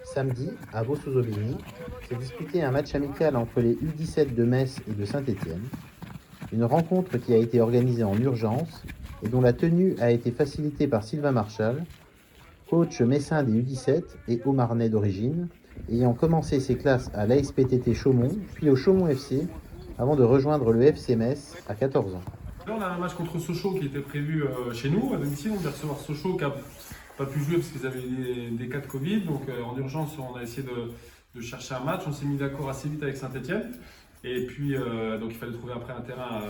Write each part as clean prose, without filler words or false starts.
Samedi, à Vaux-sous-Aubigny, s'est disputé un match amical entre les U17 de Metz et de Saint-Étienne. Une rencontre qui a été organisée en urgence et dont la tenue a été facilitée par Sylvain Marchal, coach messin des U17 et haut-marnais d'origine, ayant commencé ses classes à l'ASPTT Chaumont, puis au Chaumont FC, avant de rejoindre le FC Metz à 14 ans. Là, on a un match contre Sochaux qui était prévu chez nous, à domicile. On va recevoir Sochaux qui n'a pas pu jouer parce qu'ils avaient des cas de Covid. Donc en urgence, on a essayé de chercher un match. On s'est mis d'accord assez vite avec Saint-Étienne. Et puis, donc il fallait trouver après un terrain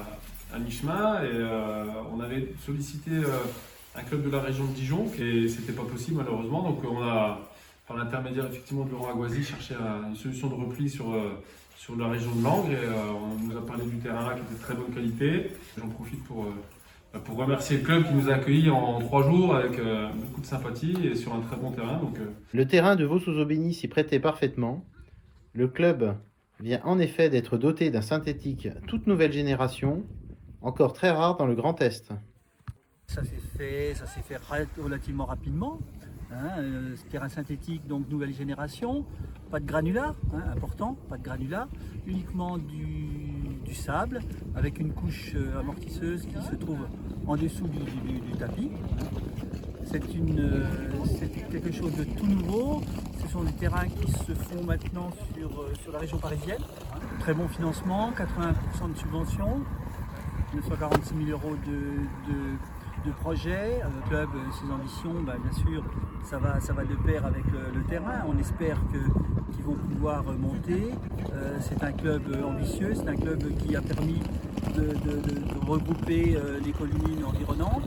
à mi-chemin. Et on avait sollicité un club de la région de Dijon, et c'était pas possible malheureusement. Donc on a, par l'intermédiaire effectivement de Laurent Aguazi, cherché une solution de repli sur la région de Langres. Et on nous a parlé du terrain là qui était de très bonne qualité. J'en profite pour remercier le club qui nous a accueillis en 3 jours avec beaucoup de sympathie et sur un très bon terrain. Donc, Le terrain de Vaux-sous-Aubigny s'y prêtait parfaitement. Le club vient en effet d'être doté d'un synthétique toute nouvelle génération, encore très rare dans le Grand Est. Ça s'est fait relativement rapidement. Ce terrain synthétique, donc nouvelle génération, pas de granulat, important, pas de granulat, uniquement du sable avec une couche amortisseuse qui se trouve en dessous du tapis. C'est quelque chose de tout nouveau. Ce sont des terrains qui se font maintenant sur la région parisienne. Très bon financement, 80% de subvention, 946 000 € de projet. Le club, ses ambitions, bien sûr, ça va de pair avec le terrain. On espère qu'ils vont pouvoir monter. C'est un club ambitieux, c'est un club qui a permis de regrouper les communes environnantes.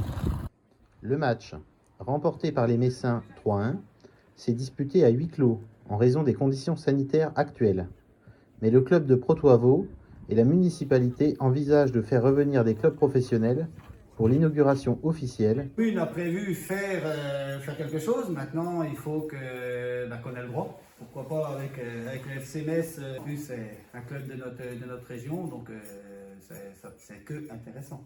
Le match, remporté par les Messins 3-1, s'est disputé à huis clos en raison des conditions sanitaires actuelles. Mais le club de Protoivaux et la municipalité envisagent de faire revenir des clubs professionnels pour l'inauguration officielle. Oui, on a prévu faire quelque chose. Maintenant, il faut qu'on ait le droit. Pourquoi pas avec le FC Metz. En plus, c'est un club de notre région, donc c'est que intéressant.